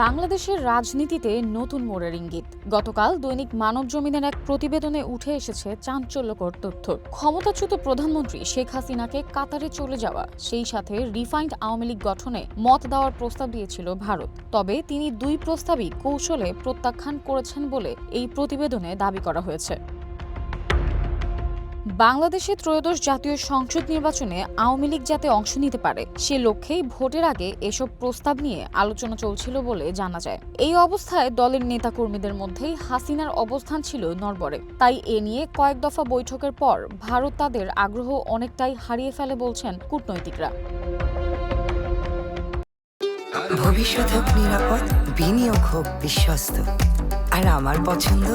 বাংলাদেশের রাজনীতিতে নতুন মোড়ের ইঙ্গিত। গতকাল দৈনিক মানবজমিনের এক প্রতিবেদনে উঠে এসেছে চাঞ্চল্যকর তথ্য। ক্ষমতাচ্যুত প্রধানমন্ত্রী শেখ হাসিনাকে কাতারে চলে যাওয়া, সেই সাথে রিফাইন্ড আওয়ামী লীগ গঠনে মত দেওয়ার প্রস্তাব দিয়েছিল ভারত। তবে তিনি দুই প্রস্তাবই কৌশলে প্রত্যাখ্যান করেছেন বলে এই প্রতিবেদনে দাবি করা হয়েছে। বাংলাদেশে ত্রয়োদশ জাতীয় সংসদ নির্বাচনে আওয়ামী লীগ যাতে অংশ নিতে পারে সে লক্ষ্যেই ভোটের আগে এসব প্রস্তাব নিয়ে আলোচনা চলছিল বলে জানা যায়। এই অবস্থায় দলের নেতাকর্মীদের মধ্যেই হাসিনার অবস্থান ছিল নড়বড়ে। তাই এ নিয়ে কয়েক দফা বৈঠকের পর ভারত তাদের আগ্রহ অনেকটাই হারিয়ে ফেলে বলছেন কূটনৈতিকরা। ভবিষ্যৎ হোক নিরাপদ, বিনিয়োগ হোক বিশ্বস্ত, আর আমার পছন্দ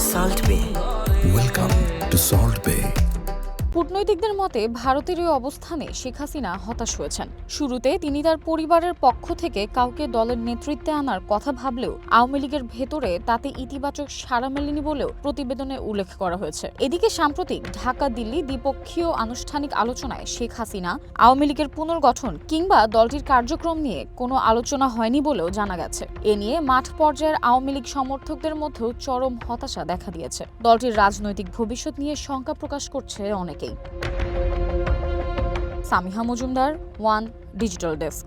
সল্ট বে। ওয়েলকাম টু সল্ট বে। কূটনৈতিকদের মতে ভারতের এই অবস্থানে শেখ হাসিনা হতাশ হয়েছেন। শুরুতে তিনি তার পরিবারের পক্ষ থেকে কাউকে দলের নেতৃত্বে আনার কথা ভাবলেও আওয়ামী লীগের ভেতরে তাতে ইতিবাচক সাড়া মেলেনি বলেও প্রতিবেদনে উল্লেখ করা হয়েছে। এদিকে সাম্প্রতিক ঢাকা দিল্লি দ্বিপক্ষীয় আনুষ্ঠানিক আলোচনায় শেখ হাসিনা আওয়ামী লীগের পুনর্গঠন কিংবা দলটির কার্যক্রম নিয়ে কোনো আলোচনা হয়নি বলেও জানা গেছে। এ নিয়ে মাঠ পর্যায়ের আওয়ামী লীগ সমর্থকদের মধ্যেও চরম হতাশা দেখা দিয়েছে। দলটির রাজনৈতিক ভবিষ্যৎ নিয়ে শঙ্কা প্রকাশ করছে অনেকে। Samiha Majumdar, one digital desk.